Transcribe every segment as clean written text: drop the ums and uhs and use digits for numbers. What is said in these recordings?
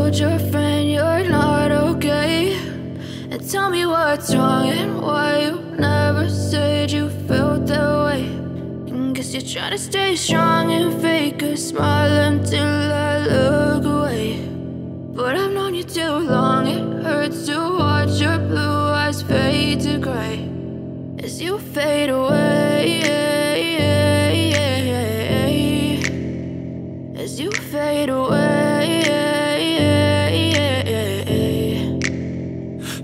told your friend you're not okay? And tell me what's wrong and why you never said you felt that way. And guess you're trying to stay strong and fake a smile until I look away. But I've known you too long, it hurts to watch your blue eyes fade to gray as you fade away, as you fade away.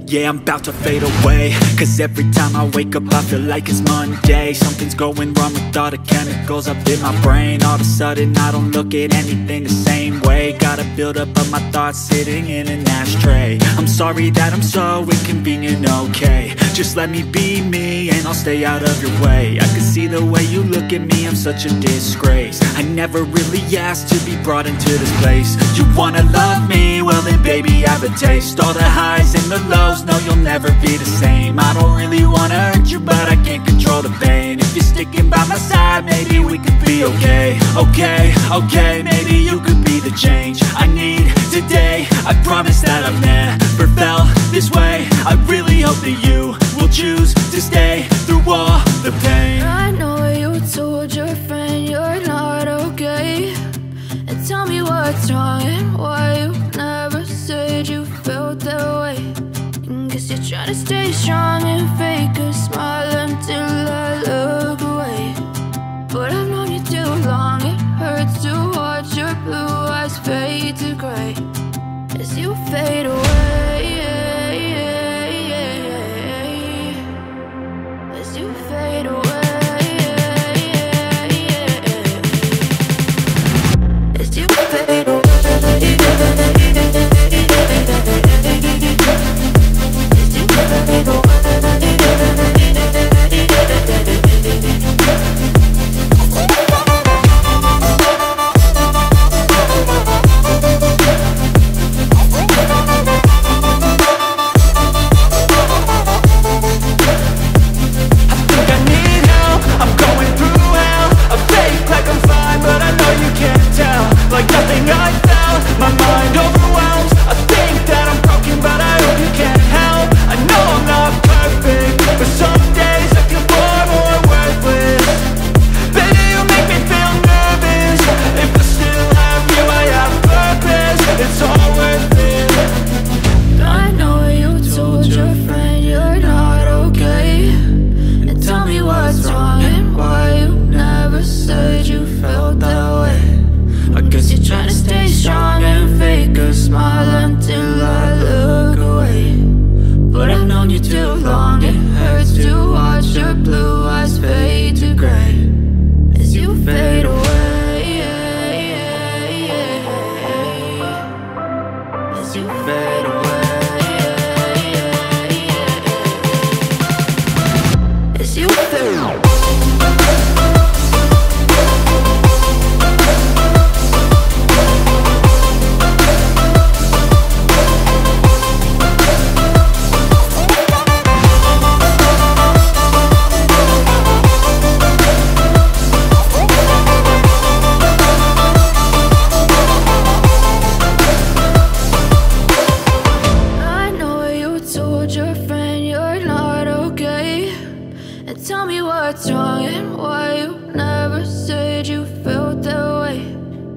Yeah, I'm about to fade away, cause every time I wake up I feel like it's Monday. Something's going wrong with all the chemicals up in my brain. All of a sudden I don't look at anything the same way. Gotta build up of my thoughts sitting in an ashtray. I'm sorry that I'm so inconvenient, okay? Just let me be me and I'll stay out of your way. I can see the way you look at me, I'm such a disgrace. I never really asked to be brought into this place. You wanna love me? Well then baby have a taste. All the highs and the lows, no, you'll never be the same. I don't really wanna hurt you, but I can't control the pain. If you're sticking by my side, maybe we could be okay. Okay, maybe you could be the change I need today. I promise that I've never felt this way. I really hope that you will choose to stay through all the pain. I know you told your friend you're not okay. And tell me what's wrong and why you never said you felt that way. Guess you're trying to stay strong and fake a smile until I look away. But I've known you too long, it hurts to watch your blue eyes fade to gray as you fade away, as you fade away, as you fade away. Like nothing I found, my mind overwhelms. I think that I'm broken, but I hope you can't help. I know I'm not perfect, but some days I feel far more worthless. Baby, you make me feel nervous. If I still have you, I have purpose. It's all worth it. I know you told your friend you're not okay. And tell me what's wrong and why you never said you felt that way. I guess you're trying to stay strong and fake a smile until I look away. But I've known you too long, it hurts to watch your blue eyes fade to gray as you fade away, as you fade away, as you fade away. What's wrong and why you never said you felt that way.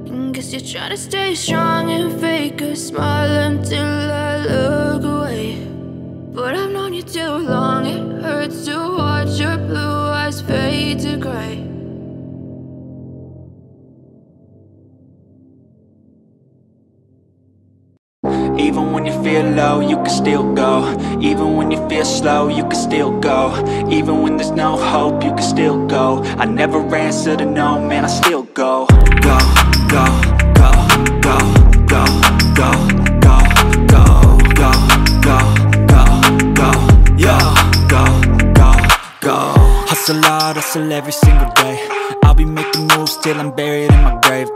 And guess you're trying to stay strong and fake a smile until I look away. But I've known you too long, it hurts to watch your blue eyes fade to gray. Even when you feel low, you can still go. Even when you feel slow, you can still go. Even when there's no hope, you can still go. I never answer to no, man, I still go. Go, go, go, go, go, go, go, go, go, go, go, go, yo, go, go, go. Hustle hard, hustle every single day. I'll be making moves till I'm buried in my grave.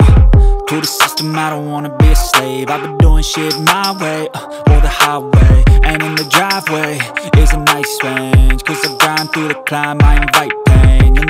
To the system, I don't wanna be a slave. I've been doing shit my way, or the highway. And in the driveway is a nice range, cause I grind through the climb, I invite pain. You'll